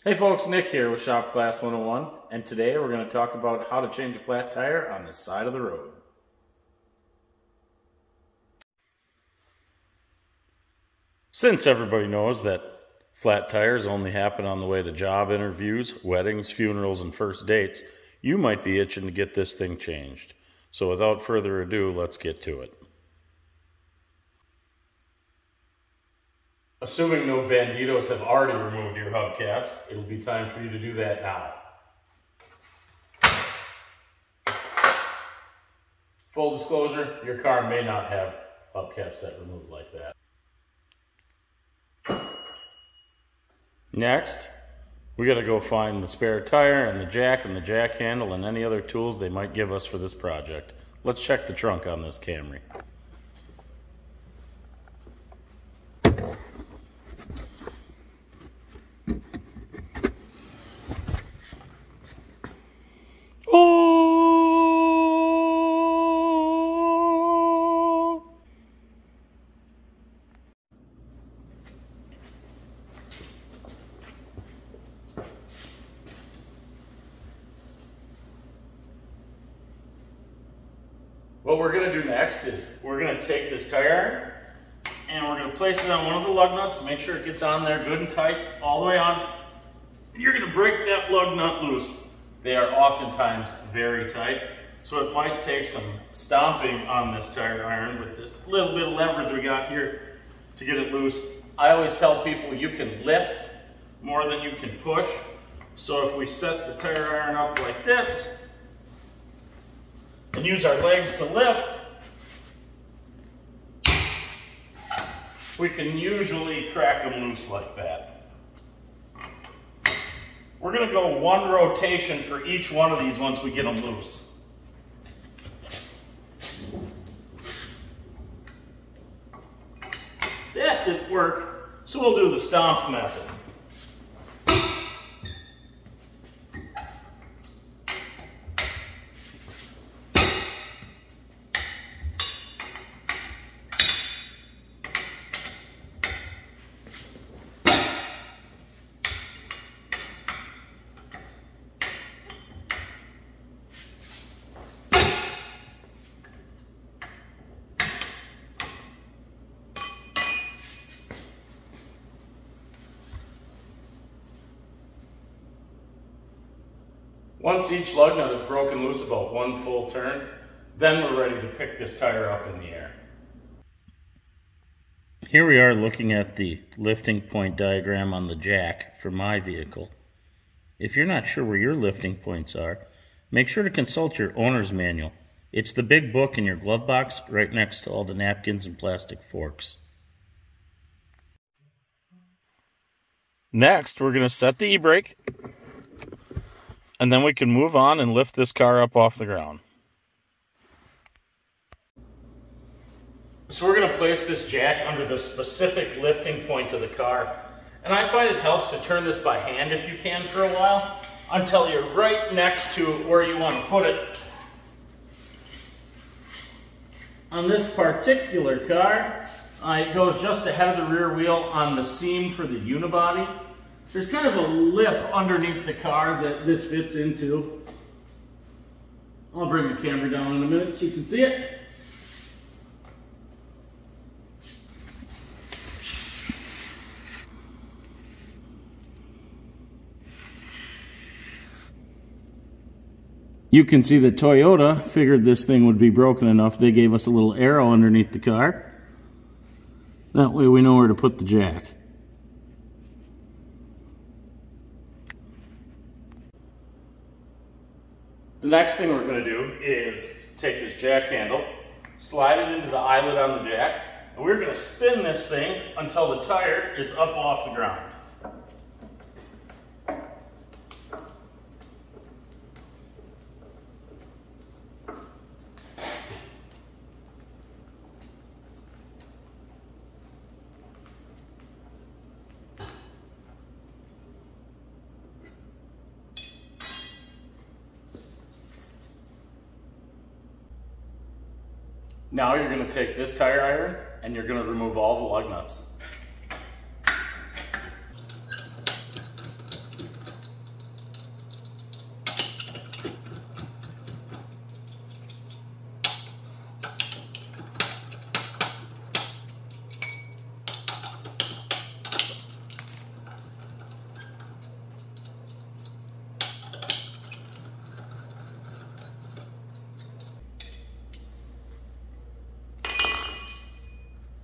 Hey folks, Nick here with Shop Class 101, and today we're going to talk about how to change a flat tire on the side of the road. Since everybody knows that flat tires only happen on the way to job interviews, weddings, funerals, and first dates, you might be itching to get this thing changed. So without further ado, let's get to it. Assuming no banditos have already removed your hubcaps, it'll be time for you to do that now. Full disclosure, your car may not have hubcaps that remove like that. Next, we gotta go find the spare tire and the jack handle and any other tools they might give us for this project. Let's check the trunk on this Camry. What we're going to do next is we're going to take this tire iron and we're going to place it on one of the lug nuts, make sure it gets on there good and tight all the way on. You're going to break that lug nut loose. They are oftentimes very tight, so it might take some stomping on this tire iron with this little bit of leverage we got here to get it loose. I always tell people you can lift more than you can push. So if we set the tire iron up like this, and use our legs to lift, we can usually crack them loose like that. We're going to go one rotation for each one of these once we get them loose. That didn't work, so we'll do the stomp method. Once each lug nut is broken loose about one full turn, then we're ready to pick this tire up in the air. Here we are looking at the lifting point diagram on the jack for my vehicle. If you're not sure where your lifting points are, make sure to consult your owner's manual. It's the big book in your glove box right next to all the napkins and plastic forks. Next, we're going to set the e-brake. And then we can move on and lift this car up off the ground. So we're going to place this jack under the specific lifting point of the car. And I find it helps to turn this by hand if you can for a while, until you're right next to where you want to put it. On this particular car, it goes just ahead of the rear wheel on the seam for the unibody. There's kind of a lip underneath the car that this fits into. I'll bring the camera down in a minute so you can see it. You can see that Toyota figured this thing would be broken enough. They gave us a little arrow underneath the car. That way we know where to put the jack. The next thing we're going to do is take this jack handle, slide it into the eyelet on the jack, and we're going to spin this thing until the tire is up off the ground. Now you're going to take this tire iron and you're going to remove all the lug nuts.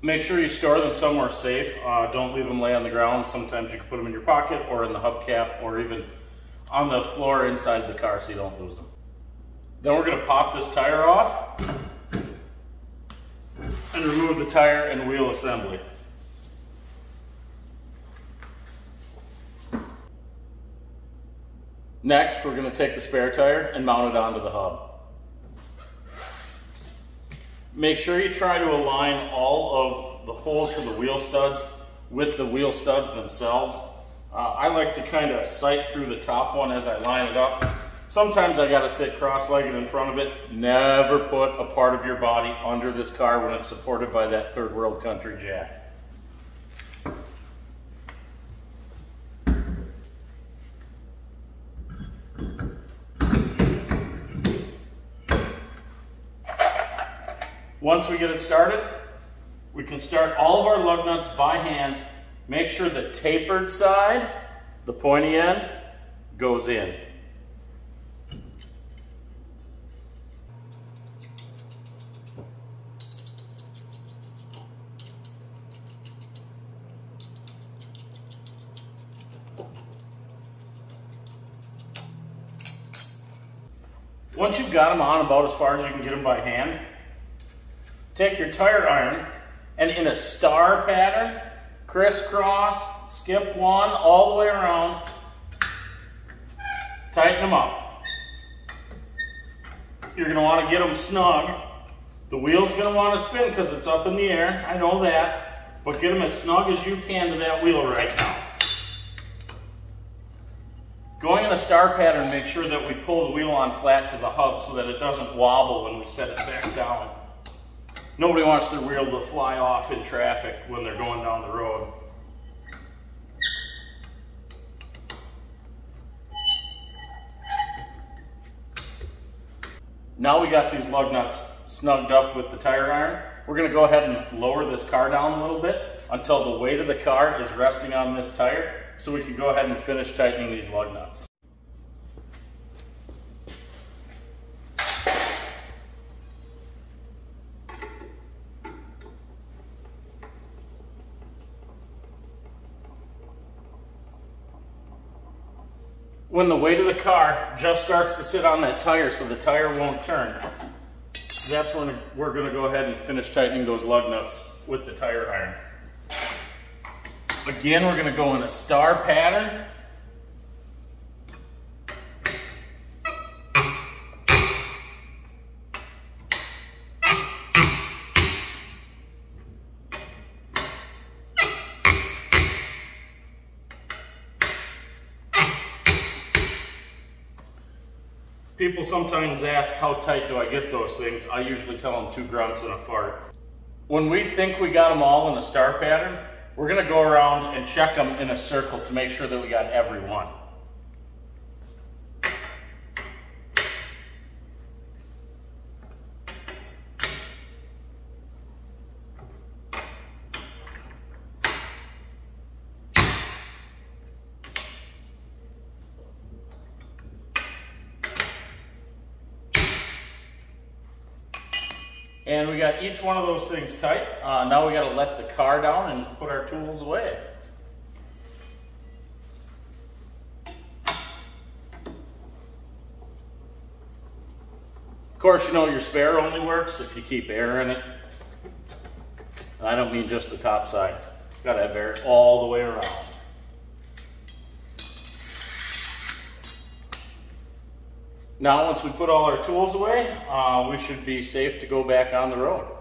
Make sure you store them somewhere safe. Don't leave them lay on the ground. Sometimes you can put them in your pocket or in the hubcap or even on the floor inside the car so you don't lose them. Then we're going to pop this tire off and remove the tire and wheel assembly. Next, we're going to take the spare tire and mount it onto the hub. Make sure you try to align all of the holes for the wheel studs with the wheel studs themselves. I like to kind of sight through the top one as I line it up. Sometimes I got to sit cross-legged in front of it. Never put a part of your body under this car when it's supported by that third world country jack. Once we get it started, we can start all of our lug nuts by hand. Make sure the tapered side, the pointy end, goes in. Once you've got them on about as far as you can get them by hand, take your tire iron and in a star pattern, crisscross, skip one all the way around, tighten them up. You're going to want to get them snug. The wheel's going to want to spin because it's up in the air, I know that, but get them as snug as you can to that wheel right now. Going in a star pattern, make sure that we pull the wheel on flat to the hub so that it doesn't wobble when we set it back down. Nobody wants their wheel to fly off in traffic when they're going down the road. Now we got these lug nuts snugged up with the tire iron. We're going to go ahead and lower this car down a little bit until the weight of the car is resting on this tire, so we can go ahead and finish tightening these lug nuts. When the weight of the car just starts to sit on that tire so the tire won't turn, that's when we're going to go ahead and finish tightening those lug nuts with the tire iron. Again, we're going to go in a star pattern. People sometimes ask, how tight do I get those things? I usually tell them 2 grunts and a fart. When we think we got them all in a star pattern, we're going to go around and check them in a circle to make sure that we got every one. And we got each one of those things tight. Now we got to let the car down and put our tools away. Of course, you know your spare only works if you keep air in it. And I don't mean just the top side. It's got to have air all the way around. Now, once we put all our tools away, we should be safe to go back on the road.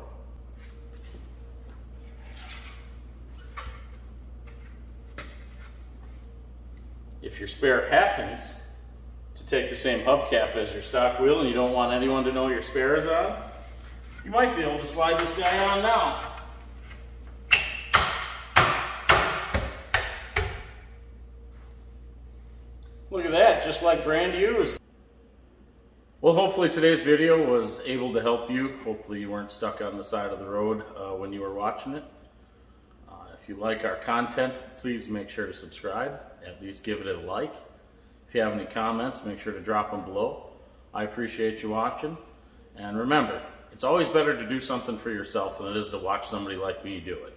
If your spare happens to take the same hubcap as your stock wheel and you don't want anyone to know your spare is on, you might be able to slide this guy on now. Look at that, just like brand used. Well, hopefully today's video was able to help you. Hopefully you weren't stuck on the side of the road when you were watching it. If you like our content, please make sure to subscribe. At least give it a like. If you have any comments, make sure to drop them below. I appreciate you watching. And remember, It's always better to do something for yourself than it is to watch somebody like me do it.